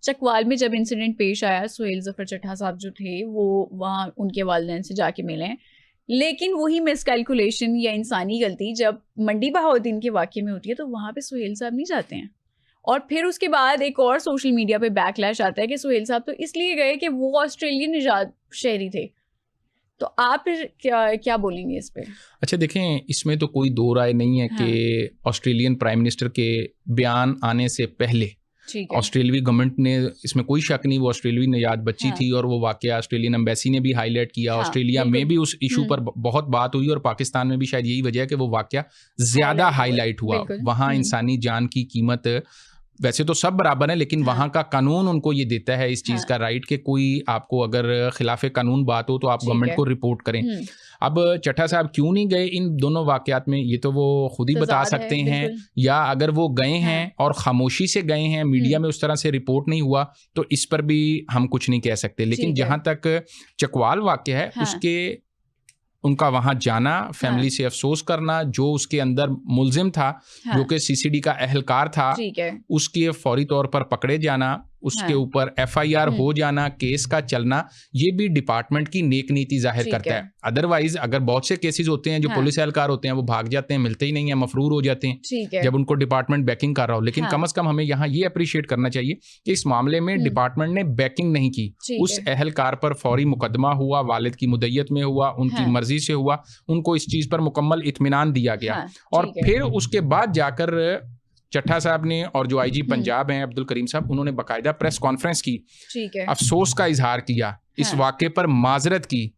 چکوال میں جب انسیڈنٹ پیش آیا, سہیل ظفر چٹھا صاحب جو تھے وہ وہاں ان کے والدین سے جا کے ملے, لیکن وہی مس کیلکولیشن یا انسانی غلطی جب منڈی بہاؤدین کے واقعے میں ہوتی ہے تو وہاں پہ سہیل صاحب نہیں جاتے ہیں. اور پھر اس کے بعد ایک اور سوشل میڈیا پہ بیک لیش آتا ہے کہ سہیل صاحب تو اس لیے گئے کہ وہ آسٹریلین نژاد شہری تھے. تو آپ کیا بولیں گے اس پہ؟ اچھا دیکھیں, اس میں تو کوئی دو رائے نہیں ہے کہ آسٹریلین پرائم منسٹر کے بیان آنے سے پہلے آسٹریلوی گورنمنٹ نے, اس میں کوئی شک نہیں, وہ آسٹریلوی نژاد بچی تھی, اور وہ واقعہ آسٹریلین ایمبیسی نے بھی ہائی لائٹ کیا, آسٹریلیا میں بھی اس ایشو پر بہت بات ہوئی, اور پاکستان میں بھی شاید یہی وجہ ہے کہ وہ واقعہ زیادہ ہائی لائٹ ہوا. وہاں انسانی جان کی قیمت, ویسے تو سب برابر ہیں لیکن وہاں کا قانون ان کو یہ دیتا ہے اس چیز کا رائٹ کہ کوئی آپ کو اگر خلاف قانون بات ہو تو آپ گورنمنٹ کو رپورٹ کریں. اب چٹھا صاحب کیوں نہیں گئے ان دونوں واقعات میں, یہ تو وہ خود ہی بتا سکتے ہیں, یا اگر وہ گئے ہیں اور خاموشی سے گئے ہیں, میڈیا میں اس طرح سے رپورٹ نہیں ہوا, تو اس پر بھی ہم کچھ نہیں کہہ سکتے. لیکن جہاں تک چکوال واقعہ ہے, اس کے ان کا وہاں جانا, فیملی سے افسوس کرنا, جو اس کے اندر ملزم تھا جو کہ سی سی ڈی کا اہلکار تھا, اس کے فوری طور پر پکڑے جانا, اس کے اوپر ایف آئی آر ہو جانا, کیس کا چلنا, یہ بھی ڈپارٹمنٹ کی نیک نیتی ظاہر کرتا ہے. ادروائز اگر بہت سے کیسز ہوتے ہیں جو پولیس اہلکار ہوتے ہیں وہ بھاگ جاتے ہیں, ملتے ہی نہیں ہیں, مفرور ہو جاتے ہیں جب ان کو ڈپارٹمنٹ بیکنگ کر رہا ہو. لیکن کم از کم ہمیں یہاں یہ اپریشیٹ کرنا چاہیے کہ اس معاملے میں ڈپارٹمنٹ نے بیکنگ نہیں کی, اس اہلکار پر فوری مقدمہ ہوا, والد کی مدعیت میں ہوا, ان کی مرضی سے ہوا, ان کو اس چیز پر مکمل اطمینان دیا گیا, اور پھر اس کے بعد جا کر چٹھا صاحب نے اور جو آئی جی پنجاب ہیں عبدالکریم صاحب, انہوں نے باقاعدہ پریس کانفرنس کی, افسوس کا اظہار کیا, اس واقعے پر معذرت کی,